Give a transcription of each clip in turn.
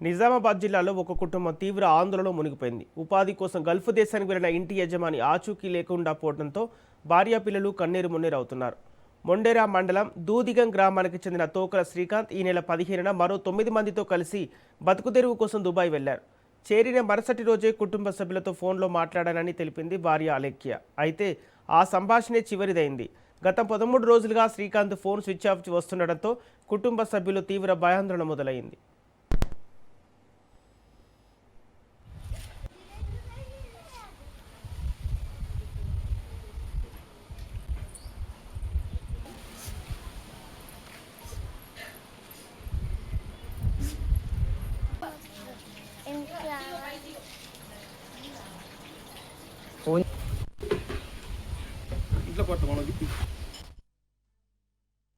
నిజామాబాద్ జిల్లాలో ఒక కుటుంబం తీవ్ర ఆందోళనలో మునిగిపోయింది. ఉపాధి కోసం గల్ఫ్ దేశానికి వెళ్లిన ఇంటి యజమాని ఆచూకీ లేకుండా పోవడంతో భార్య పిల్లలు కన్నీరు మున్నీరవుతున్నారు. మొండేరా మండలం దూదిగం గ్రామానికి చెందిన తోకల శ్రీకాంత్ ఈ నెల 15న మరో 9 మందితో కలిసి బతుకుదెరువు కోసం దుబాయ్ వెళ్లారు. చేరిన మరుసటి రోజే కుటుంబ సభ్యులతో ఫోన్లో మాట్లాడానని తెలిపింది భార్య అలేఖ్య. అయితే ఆ సంభాషణే చివరిదైంది. గత 13 రోజులుగా శ్రీకాంత్ ఫోన్ స్విచ్ ఆఫ్ వస్తుండటంతో కుటుంబ సభ్యులు తీవ్ర భయాందోళన మొదలైంది.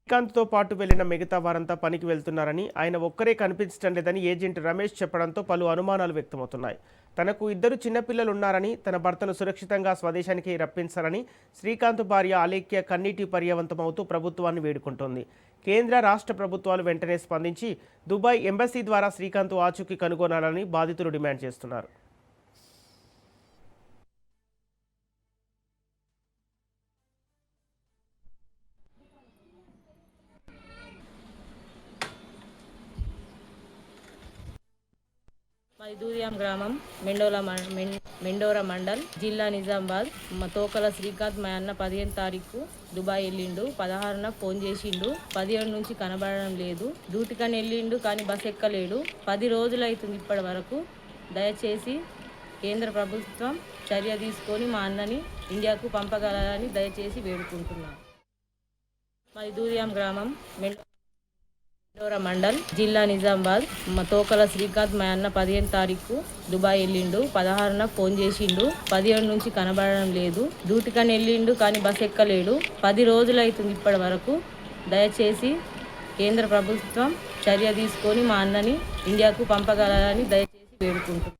శ్రీకాంత్తో పాటు వెళ్లిన మిగతా వారంతా పనికి వెళ్తున్నారని, ఆయన ఒక్కరే కనిపించడం లేదని ఏజెంట్ రమేష్ చెప్పడంతో పలు అనుమానాలు వ్యక్తమవుతున్నాయి. తనకు 2 చిన్నపిల్లలున్నారని, తన భర్తను సురక్షితంగా స్వదేశానికి రప్పించాలని శ్రీకాంత్ భార్య అలేఖ్య కన్నీటి పర్యవంతమవుతూ ప్రభుత్వాన్ని వేడుకుంటోంది. కేంద్ర రాష్ట్ర ప్రభుత్వాలు వెంటనే స్పందించి దుబాయ్ ఎంబసీ ద్వారా శ్రీకాంత్ ఆచూకీ కనుగొనాలని బాధితులు డిమాండ్ చేస్తున్నారు. మాది దూదియాం గ్రామం మెండోరా మండల్ జిల్లా నిజామాబాద్. మా తోకల శ్రీకాంత్ మా అన్న 15 తారీఖు దుబాయ్ వెళ్ళిండు. 16న ఫోన్ చేసిండు. 17 నుంచి కనబడడం లేదు. డ్యూటీకని వెళ్ళిండు కానీ బస్ ఎక్కలేడు. 10 రోజులు అవుతుంది ఇప్పటి వరకు. దయచేసి కేంద్ర ప్రభుత్వం చర్య తీసుకొని మా అన్నని ఇండియాకు పంపగలరని దయచేసి వేడుకుంటున్నాం. మాది దూదియాం గ్రామం మెండోరా మండల్ జిల్లా నిజామాబాద్. మా తోకల శ్రీకాంత్ మా అన్న 15 తారీఖు దుబాయ్ వెళ్ళిండు. 16న ఫోన్ చేసిండు. 17 నుంచి కనబడడం లేదు. డ్యూటీకని వెళ్ళిండు కానీ బస్ ఎక్కలేడు. 10 రోజులు అవుతుంది ఇప్పటి వరకు. దయచేసి కేంద్ర ప్రభుత్వం చర్య తీసుకొని మా అన్నని ఇండియాకు పంపగలరని దయచేసి వేడుకుంటున్నాం.